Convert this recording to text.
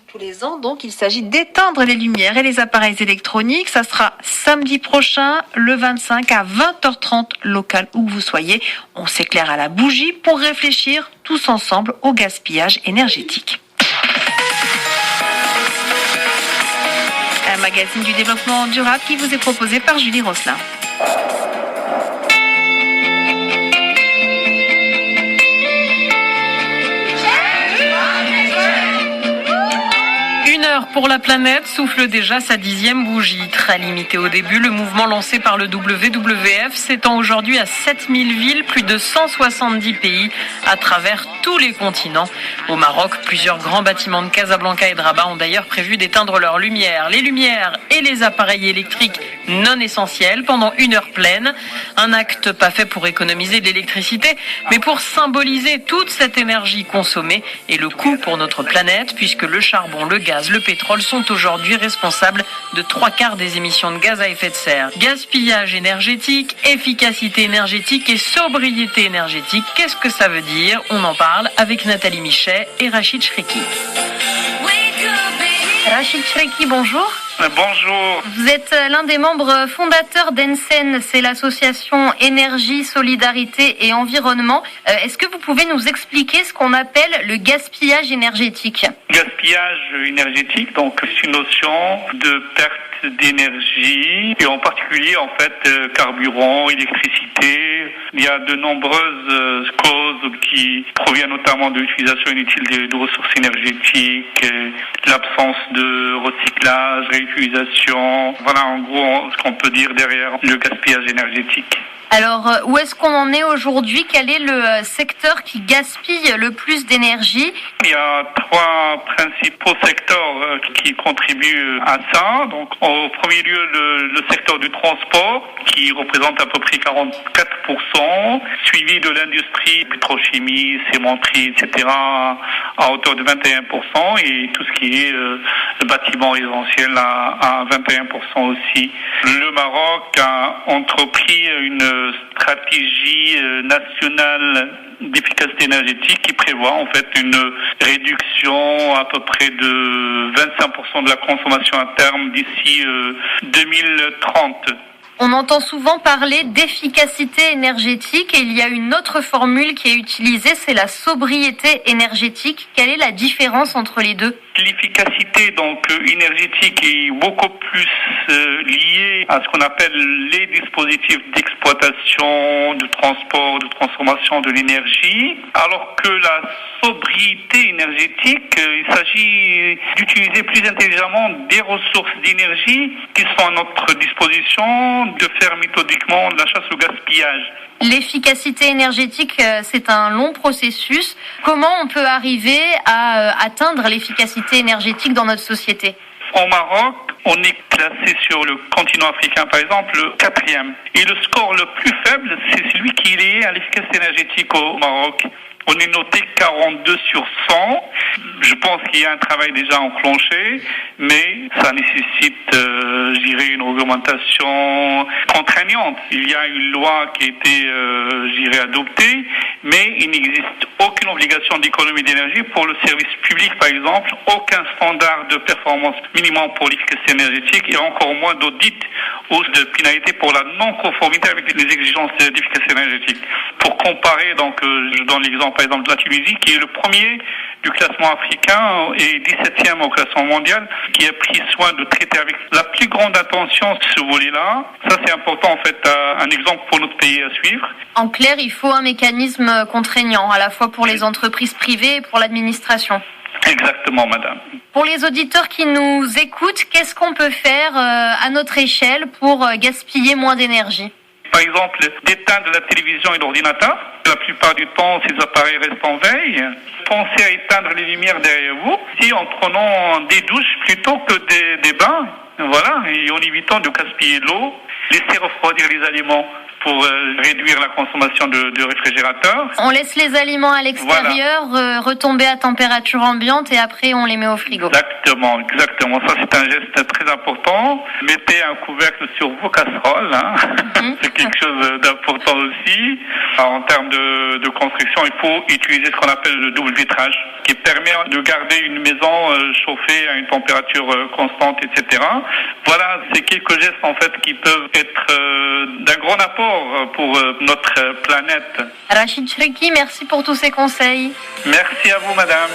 Tous les ans, donc, il s'agit d'éteindre les lumières et les appareils électroniques. Ça sera samedi prochain, le 25 à 20h30, local où vous soyez. On s'éclaire à la bougie pour réfléchir tous ensemble au gaspillage énergétique. Un magazine du développement durable qui vous est proposé par Julie Rosselin. Pour la planète souffle déjà sa 10e bougie. Très limité au début, le mouvement lancé par le WWF s'étend aujourd'hui à 7000 villes, plus de 170 pays à travers tous les continents. Au Maroc, plusieurs grands bâtiments de Casablanca et de Rabat ont d'ailleurs prévu d'éteindre leurs lumières. Les lumières et les appareils électriques non essentiels pendant 1 heure pleine. Un acte pas fait pour économiser de l'électricité, mais pour symboliser toute cette énergie consommée et le coût pour notre planète, puisque le charbon, le gaz, le pétrole sont aujourd'hui responsables de 3/4 des émissions de gaz à effet de serre. Gaspillage énergétique, efficacité énergétique et sobriété énergétique, qu'est-ce que ça veut dire? On en parle avec Nathalie Michet et Rachid Shreki. Rachid Shreki, bonjour. Bonjour. Vous êtes l'un des membres fondateurs d'Ensen, c'est l'association Énergie, Solidarité et Environnement. Est-ce que vous pouvez nous expliquer ce qu'on appelle le gaspillage énergétique? Gaspillage énergétique, donc c'est une notion de perte d'énergie et en particulier en fait carburant, électricité. Il y a de nombreuses causes qui proviennent notamment de l'utilisation inutile de ressources énergétiques, l'absence de recyclage, réutilisation. Voilà en gros ce qu'on peut dire derrière le gaspillage énergétique. Alors, où est-ce qu'on en est aujourd'hui? Quel est le secteur qui gaspille le plus d'énergie? Il y a 3 principaux secteurs qui contribuent à ça. Donc, au premier lieu, le secteur du transport, qui représente à peu près 44%, suivi de l'industrie, pétrochimie, cimenterie, etc., à hauteur de 21%, et tout ce qui est bâtiment résidentiel à 21% aussi. Le Maroc a entrepris une stratégie nationale d'efficacité énergétique qui prévoit en fait une réduction à peu près de 25% de la consommation à terme d'ici 2030. On entend souvent parler d'efficacité énergétique et il y a une autre formule qui est utilisée, c'est la sobriété énergétique. Quelle est la différence entre les deux? L'efficacité donc énergétique est beaucoup plus liée à ce qu'on appelle les dispositifs d'exploitation, de transport, de transformation de l'énergie, alors que la sobriété énergétique, il s'agit d'utiliser plus intelligemment des ressources d'énergie qui sont à notre disposition, de faire méthodiquement la chasse au gaspillage. L'efficacité énergétique, c'est un long processus. Comment on peut arriver à atteindre l'efficacité énergétique dans notre société? Au Maroc, on est classé sur le continent africain, par exemple, le 4e. Et le score le plus faible, c'est celui qui est lié à l'efficacité énergétique au Maroc. On est noté 42 sur 100. Je pense qu'il y a un travail déjà enclenché, mais ça nécessite, je dirais, une réglementation contraignante. Il y a une loi qui a été, je dirais, adoptée, mais il n'existe aucune obligation d'économie d'énergie pour le service public, par exemple, aucun standard de performance minimum pour l'efficacité énergétique et encore moins d'audit ou de pénalité pour la non-conformité avec les exigences d'efficacité énergétique. Pour comparer, donc, je donne l'exemple par exemple de la Tunisie, qui est le premier du classement africain et 17e au classement mondial, qui a pris soin de traiter avec la plus grande attention ce volet-là. Ça, c'est important, en fait, un exemple pour notre pays à suivre. En clair, il faut un mécanisme contraignant, à la fois pour les entreprises privées et pour l'administration. Exactement, madame. Pour les auditeurs qui nous écoutent, qu'est-ce qu'on peut faire à notre échelle pour gaspiller moins d'énergie? Par exemple, d'éteindre la télévision et l'ordinateur. La plupart du temps, ces appareils restent en veille. Pensez à éteindre les lumières derrière vous, si en prenant des douches plutôt que des bains. Voilà, et en évitant de gaspiller l'eau. Laissez refroidir les aliments pour réduire la consommation de réfrigérateur. On laisse les aliments à l'extérieur, retomber à température ambiante et après on les met au frigo. Exactement. Ça c'est un geste très important. Mettez un couvercle sur vos casseroles, c'est quelque chose d'important aussi. En termes de construction, il faut utiliser ce qu'on appelle le double vitrage, qui permet de garder une maison chauffée à une température constante, etc. Voilà, c'est quelques gestes en fait qui peuvent être d'un grand apport pour notre planète. Rachid Shreki, merci pour tous ces conseils. Merci à vous, madame.